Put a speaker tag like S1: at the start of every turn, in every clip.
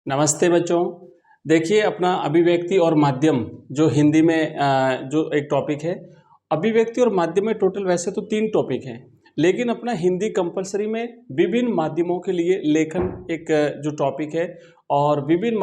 S1: नमस्ते बच्चों। देखिए अपना अभिव्यक्ति और माध्यम जो हिंदी में जो एक टॉपिक है। अभिव्यक्ति और माध्यम में टोटल वैसे तो 3 टॉपिक हैं, लेकिन अपना हिंदी कंपलसरी में विभिन्न माध्यमों के लिए लेखन एक जो टॉपिक है। और विभिन्न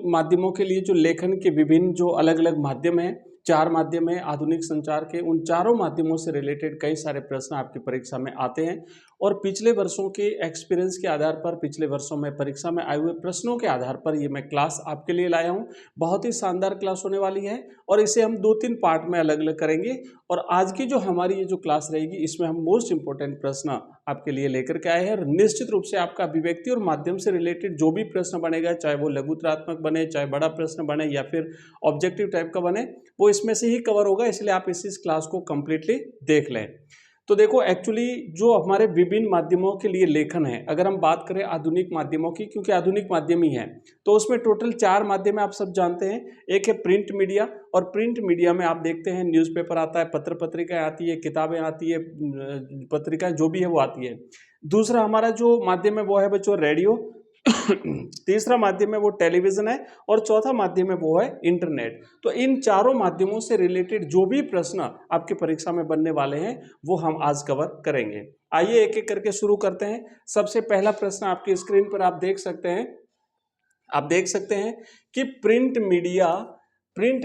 S1: माध्यमों के लिए जो लेखन के विभिन्न जो अलग अलग माध्यम हैं, 4 माध्यम हैं आधुनिक संचार के। उन चारों माध्यमों से रिलेटेड कई सारे प्रश्न आपकी परीक्षा में आते हैं और पिछले वर्षों के एक्सपीरियंस के आधार पर, पिछले वर्षों में परीक्षा में आए हुए प्रश्नों के आधार पर ये मैं क्लास आपके लिए लाया हूँ। बहुत ही शानदार क्लास होने वाली है और इसे हम 2-3 पार्ट में अलग अलग करेंगे। और आज की जो हमारी ये जो क्लास रहेगी, इसमें हम मोस्ट इंपॉर्टेंट प्रश्न आपके लिए लेकर के आए हैं। और निश्चित रूप से आपका अभिव्यक्ति और माध्यम से रिलेटेड जो भी प्रश्न बनेगा, चाहे वो लघुत्रात्मक बने, चाहे बड़ा प्रश्न बने या फिर ऑब्जेक्टिव टाइप का बने, वो इसमें से ही कवर होगा। इसलिए आप इस क्लास को कंप्लीटली देख लें। तो देखो एक्चुअली जो हमारे विभिन्न माध्यमों के लिए लेखन है, अगर हम बात करें आधुनिक माध्यमों की, क्योंकि आधुनिक माध्यम ही है, तो उसमें टोटल 4 माध्यम आप सब जानते हैं। एक है प्रिंट मीडिया, और प्रिंट मीडिया में आप देखते हैं न्यूज़पेपर आता है, पत्र पत्रिकाएं आती है, किताबें आती है, पत्रिकाएं जो भी है वो आती है। दूसरा हमारा जो माध्यम है वो है बच्चों रेडियो। तीसरा माध्यम है वो टेलीविजन है, और चौथा माध्यम है वो है इंटरनेट। तो इन चारों माध्यमों से रिलेटेड जो भी प्रश्न आपके परीक्षा में बनने वाले हैं वो हम आज कवर करेंगे। आइए एक एक करके शुरू करते हैं। सबसे पहला प्रश्न आपकी स्क्रीन पर आप देख सकते हैं। आप देख सकते हैं कि प्रिंट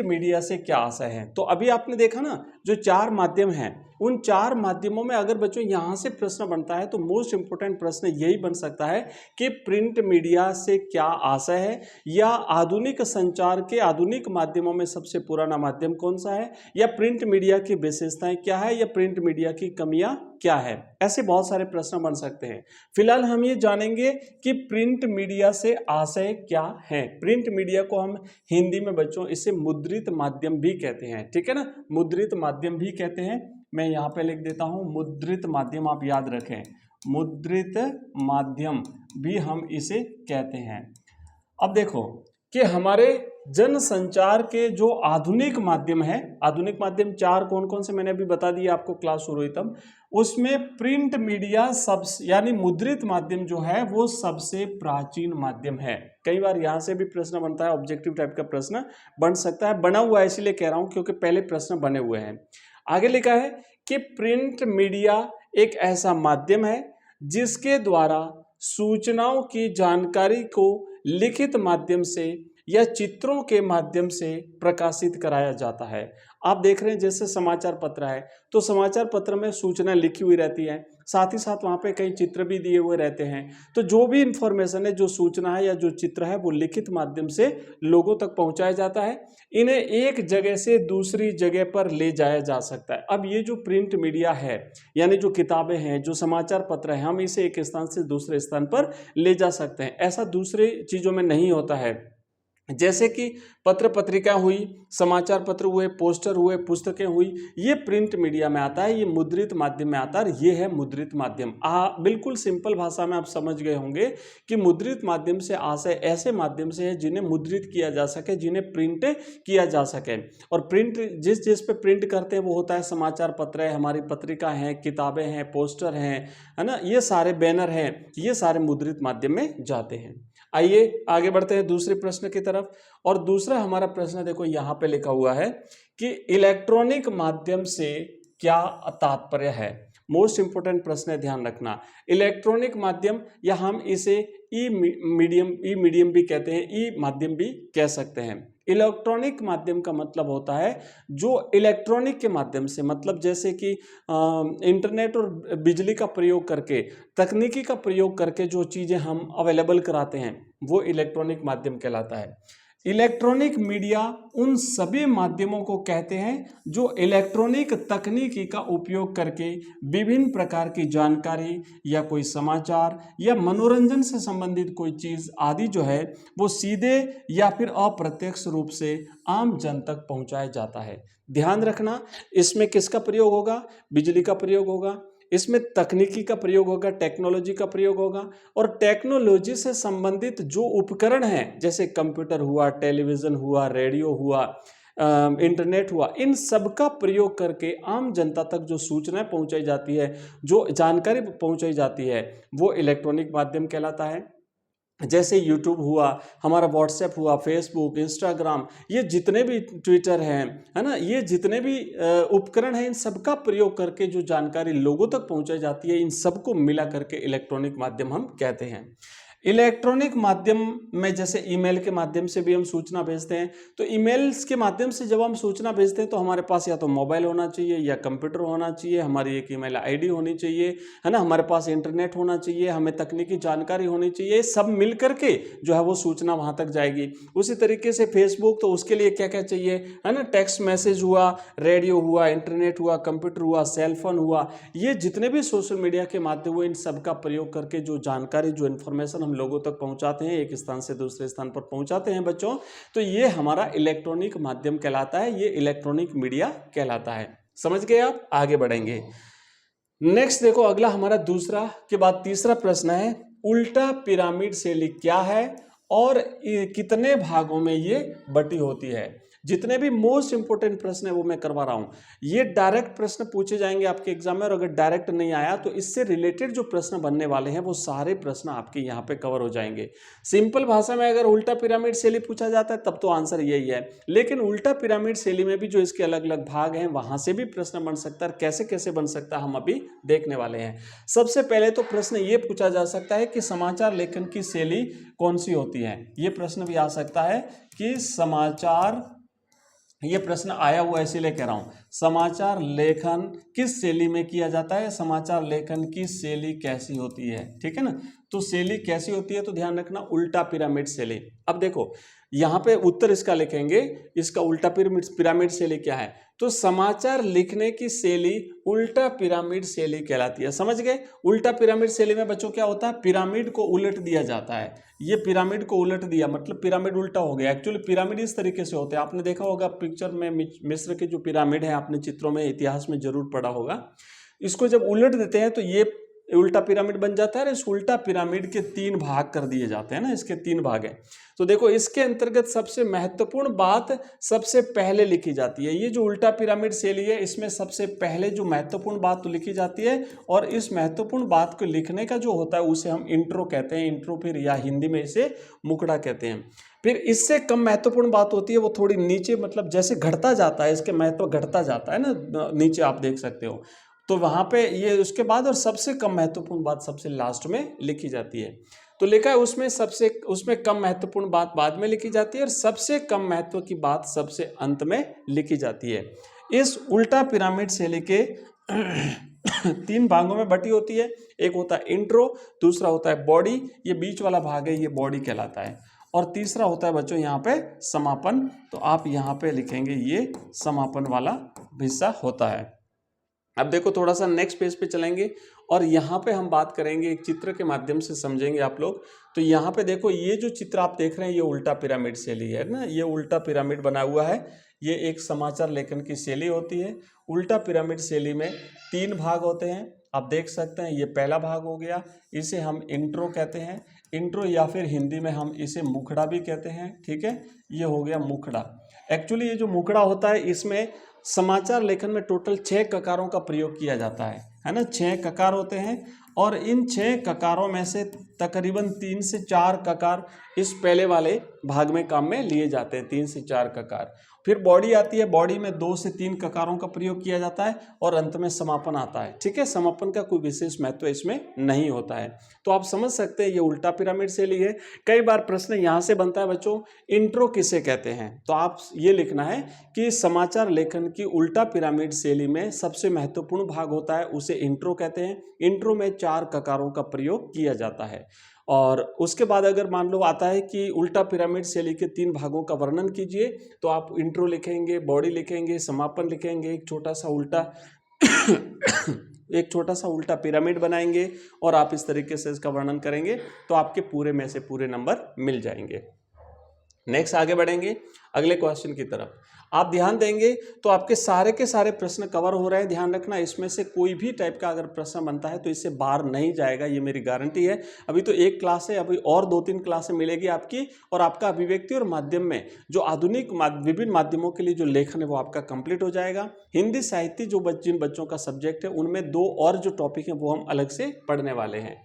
S1: मीडिया से क्या आशय है। तो अभी आपने देखा ना, जो 4 माध्यम हैं, उन 4 माध्यमों में अगर बच्चों यहां से प्रश्न बनता है तो मोस्ट इंपोर्टेंट प्रश्न यही बन सकता है कि प्रिंट मीडिया से क्या आशय है, या आधुनिक संचार के आधुनिक माध्यमों में सबसे पुराना माध्यम कौन सा है, या प्रिंट मीडिया की विशेषताएं क्या है, या प्रिंट मीडिया की कमियां क्या है। ऐसे बहुत सारे प्रश्न बन सकते हैं। फिलहाल हम ये जानेंगे कि प्रिंट मीडिया से आशय क्या है। प्रिंट मीडिया को हम हिंदी में बच्चों इसे मुद्रित माध्यम भी कहते हैं, ठीक है ना, मुद्रित माध्यम भी कहते हैं। मैं यहाँ पे लिख देता हूँ मुद्रित माध्यम, आप याद रखें, मुद्रित माध्यम भी हम इसे कहते हैं। अब देखो कि हमारे जनसंचार के जो आधुनिक माध्यम है, आधुनिक माध्यम 4 कौन कौन से मैंने अभी बता दिया आपको, क्लास शुरू हुई तब। उसमें प्रिंट मीडिया यानी मुद्रित माध्यम जो है वो सबसे प्राचीन माध्यम है। कई बार यहां से भी प्रश्न बनता है, ऑब्जेक्टिव टाइप का प्रश्न बन सकता है, बना हुआ है इसलिए कह रहा हूं क्योंकि पहले प्रश्न बने हुए हैं। आगे लिखा है कि प्रिंट मीडिया एक ऐसा माध्यम है जिसके द्वारा सूचनाओं की जानकारी को लिखित माध्यम से या चित्रों के माध्यम से प्रकाशित कराया जाता है। आप देख रहे हैं जैसे समाचार पत्र है, तो समाचार पत्र में सूचना लिखी हुई रहती है, साथ ही साथ वहाँ पे कई चित्र भी दिए हुए रहते हैं। तो जो भी इंफॉर्मेशन है, जो सूचना है या जो चित्र है, वो लिखित माध्यम से लोगों तक पहुँचाया जाता है। इन्हें एक जगह से दूसरी जगह पर ले जाया जा सकता है। अब ये जो प्रिंट मीडिया है, यानी जो किताबें हैं, जो समाचार पत्र है, हम इसे एक स्थान से दूसरे स्थान पर ले जा सकते हैं। ऐसा दूसरे चीज़ों में नहीं होता है। जैसे कि पत्र पत्रिका हुई, समाचार पत्र हुए, पोस्टर हुए, पुस्तकें हुई, ये प्रिंट मीडिया में आता है, ये मुद्रित माध्यम में आता है। ये है मुद्रित माध्यम। बिल्कुल सिंपल भाषा में आप समझ गए होंगे कि मुद्रित माध्यम से आशय ऐसे माध्यम से है जिन्हें मुद्रित किया जा सके, जिन्हें प्रिंट किया जा सके। और प्रिंट जिस पे प्रिंट करते हैं वो होता है समाचार पत्र है, हमारी पत्रिका है, किताबें हैं, पोस्टर हैं, है ना, ये सारे बैनर हैं, ये सारे मुद्रित माध्यम में जाते हैं। आइए आगे बढ़ते हैं दूसरे प्रश्न की तरफ। और दूसरा हमारा प्रश्न देखो यहाँ पे लिखा हुआ है कि इलेक्ट्रॉनिक माध्यम से क्या तात्पर्य है। मोस्ट इंपोर्टेंट प्रश्न है, ध्यान रखना। इलेक्ट्रॉनिक माध्यम, या हम इसे ई मीडियम भी कहते हैं, ई माध्यम भी कह सकते हैं। इलेक्ट्रॉनिक माध्यम का मतलब होता है जो इलेक्ट्रॉनिक के माध्यम से, मतलब जैसे कि इंटरनेट और बिजली का प्रयोग करके, तकनीकी का प्रयोग करके जो चीज़ें हम अवेलेबल कराते हैं वो इलेक्ट्रॉनिक माध्यम कहलाता है। इलेक्ट्रॉनिक मीडिया उन सभी माध्यमों को कहते हैं जो इलेक्ट्रॉनिक तकनीकी का उपयोग करके विभिन्न प्रकार की जानकारी या कोई समाचार या मनोरंजन से संबंधित कोई चीज़ आदि जो है वो सीधे या फिर अप्रत्यक्ष रूप से आम जन तक पहुंचाया जाता है। ध्यान रखना, इसमें किसका प्रयोग होगा? बिजली का प्रयोग होगा, इसमें तकनीकी का प्रयोग होगा, टेक्नोलॉजी का प्रयोग होगा। और टेक्नोलॉजी से संबंधित जो उपकरण हैं, जैसे कंप्यूटर हुआ, टेलीविज़न हुआ, रेडियो हुआ, इंटरनेट हुआ, इन सब का प्रयोग करके आम जनता तक जो सूचनाएं पहुंचाई जाती है, जो जानकारी पहुंचाई जाती है, वो इलेक्ट्रॉनिक माध्यम कहलाता है। जैसे यूट्यूब हुआ, हमारा व्हाट्सएप हुआ, फेसबुक, इंस्टाग्राम, ये जितने भी ट्विटर हैं, है ना, ये जितने भी उपकरण हैं, इन सबका प्रयोग करके जो जानकारी लोगों तक पहुंचाई जाती है, इन सबको मिला करके इलेक्ट्रॉनिक माध्यम हम कहते हैं। इलेक्ट्रॉनिक माध्यम में जैसे ईमेल के माध्यम से भी हम सूचना भेजते हैं, तो ईमेल्स के माध्यम से जब हम सूचना भेजते हैं तो हमारे पास या तो मोबाइल होना चाहिए या कंप्यूटर होना चाहिए, हमारी एक ईमेल आईडी होनी चाहिए, है ना, हमारे पास इंटरनेट होना चाहिए, हमें तकनीकी जानकारी होनी चाहिए, सब मिल करके जो है वो सूचना वहां तक जाएगी। उसी तरीके से फेसबुक, तो उसके लिए क्या क्या चाहिए, है ना, टेक्स्ट मैसेज हुआ, रेडियो हुआ, इंटरनेट हुआ, कंप्यूटर हुआ, सेलफोन हुआ, ये जितने भी सोशल मीडिया के माध्यम हुए, इन सब का प्रयोग करके जो जानकारी, जो इन्फॉर्मेशन हम लोगों तक पहुंचाते हैं, एक स्थान से दूसरे स्थान पर पहुंचाते हैं बच्चों, तो ये हमारा इलेक्ट्रॉनिक माध्यम कहलाता है, ये इलेक्ट्रॉनिक मीडिया कहलाता है। समझ गए आप? आगे बढ़ेंगे। नेक्स्ट देखो, अगला हमारा दूसरा के बाद तीसरा प्रश्न है, उल्टा पिरामिड शैली क्या है और कितने भागों में ये बटी होती है। जितने भी मोस्ट इंपोर्टेंट प्रश्न है वो मैं करवा रहा हूं। ये डायरेक्ट प्रश्न पूछे जाएंगे आपके एग्जाम में, और अगर डायरेक्ट नहीं आया तो इससे रिलेटेड जो प्रश्न बनने वाले हैं वो सारे प्रश्न आपके यहाँ पे कवर हो जाएंगे। सिंपल भाषा में अगर उल्टा पिरामिड शैली पूछा जाता है तब तो आंसर यही है, लेकिन उल्टा पिरामिड शैली में भी जो इसके अलग अलग भाग हैं वहां से भी प्रश्न बन सकता है। कैसे कैसे बन सकता है हम अभी देखने वाले हैं। सबसे पहले तो प्रश्न ये पूछा जा सकता है कि समाचार लेखन की शैली कौन सी होती है। ये प्रश्न भी आ सकता है कि समाचार, ये प्रश्न आया हुआ इसीलिए कह रहा हूं, समाचार लेखन किस शैली में किया जाता है, समाचार लेखन की शैली कैसी होती है। ठीक है ना, तो शैली कैसी होती है, तो ध्यान रखना उल्टा पिरामिड शैली। अब देखो यहां पे उत्तर इसका लिखेंगे, इसका उल्टा पिरामिड शैली क्या है, तो समाचार लिखने की शैली उल्टा पिरामिड शैली कहलाती है। समझ गए? उल्टा पिरामिड शैली में बच्चों क्या होता है, पिरामिड को उलट दिया जाता है। ये पिरामिड को उलट दिया मतलब पिरामिड उल्टा हो गया। एक्चुअली पिरामिड इस तरीके से होते हैं, आपने देखा होगा पिक्चर में मिस्र के जो पिरामिड है, आपने चित्रों में इतिहास में जरूर पढ़ा होगा। इसको जब उलट देते हैं तो ये उल्टा पिरामिड बन जाता है, और इस उल्टा पिरामिड के 3 भाग कर दिए जाते हैं ना, इसके 3 भाग हैं। तो देखो इसके अंतर्गत सबसे महत्वपूर्ण बात सबसे पहले लिखी जाती है। ये जो उल्टा पिरामिड शैली है इसमें सबसे पहले जो महत्वपूर्ण बात तो लिखी जाती है, और इस महत्वपूर्ण बात को लिखने का जो होता है उसे हम इंट्रो कहते हैं। इंट्रो, फिर या हिंदी में इसे मुखड़ा कहते हैं। फिर इससे कम महत्वपूर्ण बात होती है वो थोड़ी नीचे, मतलब जैसे घटता जाता है, इसके महत्व घटता जाता है ना, नीचे आप देख सकते हो, तो वहां पे ये उसके बाद, और सबसे कम महत्वपूर्ण बात सबसे लास्ट में लिखी जाती है। तो लिखा है उसमें कम महत्वपूर्ण बात बाद में लिखी जाती है, और सबसे कम महत्व की बात सबसे अंत में लिखी जाती है। इस उल्टा पिरामिड शैली के 3 भागों में बटी होती है। एक होता है इंट्रो, दूसरा होता है बॉडी, ये बीच वाला भाग है ये बॉडी कहलाता है, और तीसरा होता है बच्चों यहाँ पे समापन। तो आप यहाँ पे लिखेंगे ये समापन वाला हिस्सा होता है। अब देखो थोड़ा सा नेक्स्ट पेज पे चलेंगे, और यहाँ पे हम बात करेंगे, एक चित्र के माध्यम से समझेंगे आप लोग। तो यहाँ पे देखो ये जो चित्र आप देख रहे हैं ये उल्टा पिरामिड शैली है ना, ये उल्टा पिरामिड बना हुआ है, ये एक समाचार लेखन की शैली होती है। उल्टा पिरामिड शैली में 3 भाग होते हैं, आप देख सकते हैं। ये पहला भाग हो गया, इसे हम इंट्रो कहते हैं, इंट्रो, या फिर हिंदी में हम इसे मुखड़ा भी कहते हैं। ठीक है, ये हो गया मुखड़ा। एक्चुअली ये जो मुखड़ा होता है इसमें समाचार लेखन में टोटल 6 ककारों का प्रयोग किया जाता है ना, 6 ककार होते हैं, और इन 6 ककारों में से तकरीबन 3 से 4 ककार इस पहले वाले भाग में काम में लिए जाते हैं, 3 से 4 ककार। फिर बॉडी आती है, बॉडी में 2 से 3 ककारों का प्रयोग किया जाता है, और अंत में समापन आता है। ठीक है, समापन का कोई विशेष महत्व इसमें नहीं होता है। तो आप समझ सकते हैं ये उल्टा पिरामिड शैली है। कई बार प्रश्न यहाँ से बनता है बच्चों, इंट्रो किसे कहते हैं, तो आप ये लिखना है कि समाचार लेखन की उल्टा पिरामिड शैली में सबसे महत्वपूर्ण भाग होता है उसे इंट्रो कहते हैं। इंट्रो में 4 ककारों का प्रयोग किया जाता है। और उसके बाद अगर मान लो आता है कि उल्टा पिरामिड शैली के 3 भागों का वर्णन कीजिए, तो आप इंट्रो लिखेंगे, बॉडी लिखेंगे, समापन लिखेंगे, एक छोटा सा उल्टा पिरामिड बनाएंगे, और आप इस तरीके से इसका वर्णन करेंगे, तो आपके पूरे में से पूरे नंबर मिल जाएंगे। नेक्स्ट आगे बढ़ेंगे अगले क्वेश्चन की तरफ। आप ध्यान देंगे तो आपके सारे के सारे प्रश्न कवर हो रहे हैं। ध्यान रखना, इसमें से कोई भी टाइप का अगर प्रश्न बनता है तो इससे बाहर नहीं जाएगा, ये मेरी गारंटी है। अभी तो 1 क्लास है, अभी और 2-3 क्लासें मिलेगी आपकी, और आपका अभिव्यक्ति और माध्यम में जो आधुनिक विभिन्न माध्यमों के लिए जो लेखन है वो आपका कंप्लीट हो जाएगा। हिंदी साहित्य जो जिन बच्चों का सब्जेक्ट है उनमें 2 और जो टॉपिक है वो हम अलग से पढ़ने वाले हैं।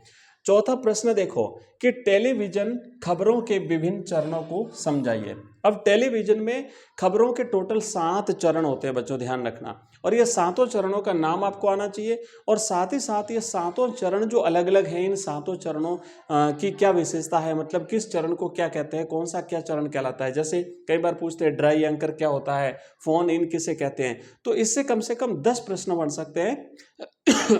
S1: चौथा प्रश्न देखो कि टेलीविजन खबरों के विभिन्न चरणों को समझाइए। अब टेलीविजन में खबरों के टोटल 7 चरण होते हैं बच्चों, ध्यान रखना, और ये 7 चरणों का नाम आपको आना चाहिए, और साथ ही साथ ये 7 चरण जो अलग अलग हैं, इन 7 चरणों की क्या विशेषता है, मतलब किस चरण को क्या कहते हैं, कौन सा क्या चरण कहलाता है। जैसे कई बार पूछते हैं ड्राई एंकर क्या होता है, फोन इन किसे कहते हैं, तो इससे कम से कम 10 प्रश्न बन सकते हैं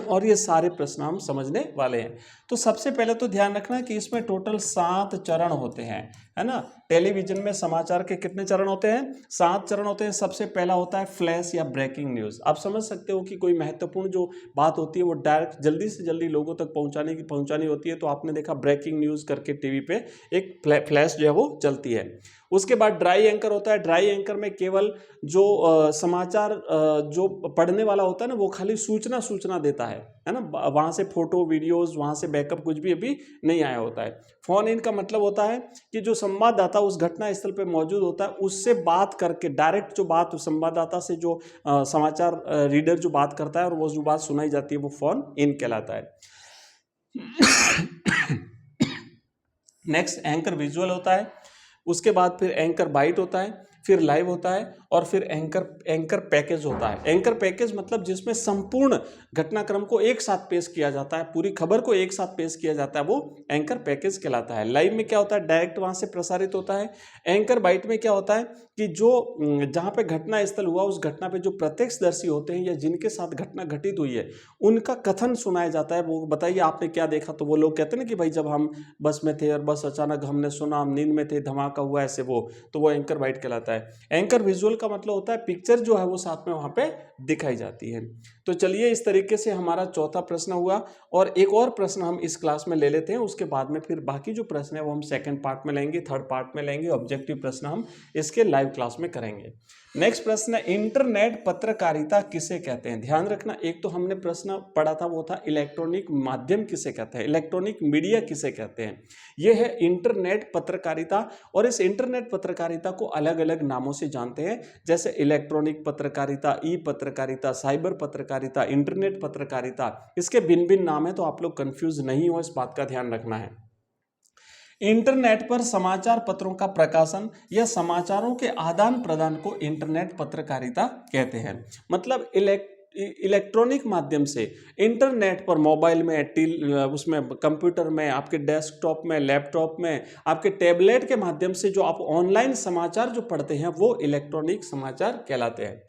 S1: और ये सारे प्रश्न हम समझने वाले हैं। तो सबसे पहले तो ध्यान रखना कि इसमें टोटल 7 चरण होते हैं, है ना। टेलीविजन में समाचार के कितने चरण होते हैं, 7 चरण होते हैं। सबसे पहला होता है फ्लैश या ब्रेकिंग न्यूज़। आप समझ सकते हो कि कोई महत्वपूर्ण जो बात होती है वो डायरेक्ट जल्दी से जल्दी लोगों तक पहुंचानी होती है, तो आपने देखा ब्रेकिंग न्यूज़ करके टीवी पे एक फ्लैश जो है वो चलती है। उसके बाद ड्राई एंकर होता है। ड्राई एंकर में केवल जो समाचार जो पढ़ने वाला होता है ना, वो खाली सूचना देता है ना, वहाँ से फोटो वीडियोस, वहाँ से बैकअप कुछ भी अभी नहीं आया होता है। फोन इन का मतलब होता है कि जो संवाददाता उस घटना स्थल पे मौजूद होता है, उससे बात करके डायरेक्ट जो बात संवाददाता से जो समाचार रीडर जो बात करता है और वो जो बात सुनाई जाती है वो फोन इन कहलाता है। नेक्स्ट एंकर विजुअल होता है, उसके बाद फिर एंकर बाइट होता है, फिर लाइव होता है, और फिर एंकर पैकेज होता है। एंकर पैकेज मतलब जिसमें संपूर्ण घटनाक्रम को एक साथ पेश किया जाता है, पूरी खबर को एक साथ पेश किया जाता है, वो एंकर पैकेज कहलाता है। लाइव में क्या होता है, डायरेक्ट वहां से प्रसारित होता है। एंकर बाइट में क्या होता है कि जो जहां पे घटना स्थल हुआ उस घटना पे जो प्रत्यक्षदर्शी होते हैं या जिनके साथ घटना घटित हुई है उनका कथन सुनाया जाता है। वो बताइए आपने क्या देखा, तो वो लोग कहते हैं ना कि भाई जब हम बस में थे और बस अचानक हमने सुना, हम नींद में थे, धमाका हुआ, ऐसे वो, तो वो एंकर बाइट कहलाता है। एंकर विजुअल का मतलब होता है पिक्चर जो है वो साथ में वहां पे दिखाई जाती है। तो चलिए इस तरीके से हमारा चौथा प्रश्न हुआ, और एक और प्रश्न हम इस क्लास में ले लेते हैं, उसके बाद में फिर बाकी जो प्रश्न है वो हम सेकंड पार्ट में लेंगे, थर्ड पार्ट में लेंगे, ऑब्जेक्टिव प्रश्न हम इसके लाइव क्लास में करेंगे। नेक्स्ट प्रश्न है इंटरनेट पत्रकारिता किसे कहते हैं। ध्यान रखना, एक तो हमने प्रश्न पढ़ा था वो था इलेक्ट्रॉनिक माध्यम किसे कहते हैं, इलेक्ट्रॉनिक मीडिया किसे कहते हैं। यह है इंटरनेट पत्रकारिता, और इस इंटरनेट पत्रकारिता को अलग अलग नामों से जानते हैं, जैसे इलेक्ट्रॉनिक पत्रकारिता, ई पत्रकारिता, साइबर पत्रकारिता, इंटरनेट पत्रकारिता। इसके भिन्न भिन्न नाम है, तो आप लोग कंफ्यूज नहीं हो, इस बात का ध्यान रखना है। इंटरनेट पर समाचार पत्रों का प्रकाशन या समाचारों के आदान प्रदान को इंटरनेट पत्रकारिता कहते हैं। मतलब इलेक्ट्रॉनिक माध्यम से इंटरनेट पर मोबाइल में, उसमें कंप्यूटर में, आपके डेस्कटॉप में, लैपटॉप में, आपके टैबलेट के माध्यम से जो आप ऑनलाइन समाचार जो पढ़ते हैं वो इलेक्ट्रॉनिक समाचार कहलाते हैं।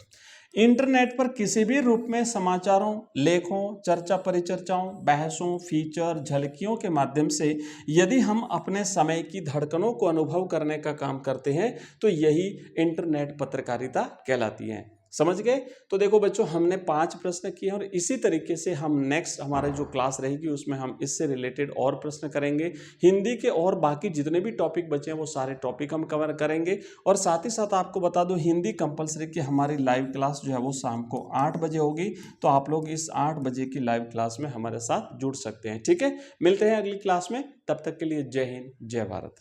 S1: इंटरनेट पर किसी भी रूप में समाचारों, लेखों, चर्चा परिचर्चाओं, बहसों, फीचर, झलकियों के माध्यम से यदि हम अपने समय की धड़कनों को अनुभव करने का काम करते हैं तो यही इंटरनेट पत्रकारिता कहलाती है। समझ गए। तो देखो बच्चों, हमने 5 प्रश्न किए और इसी तरीके से हम नेक्स्ट हमारे जो क्लास रहेगी उसमें हम इससे रिलेटेड और प्रश्न करेंगे। हिंदी के और बाकी जितने भी टॉपिक बचे हैं वो सारे टॉपिक हम कवर करेंगे। और साथ ही साथ आपको बता दूं, हिंदी कंपलसरी की हमारी लाइव क्लास जो है वो शाम को 8 बजे होगी, तो आप लोग इस 8 बजे की लाइव क्लास में हमारे साथ जुड़ सकते हैं। ठीक है, मिलते हैं अगली क्लास में, तब तक के लिए जय हिंद, जय भारत।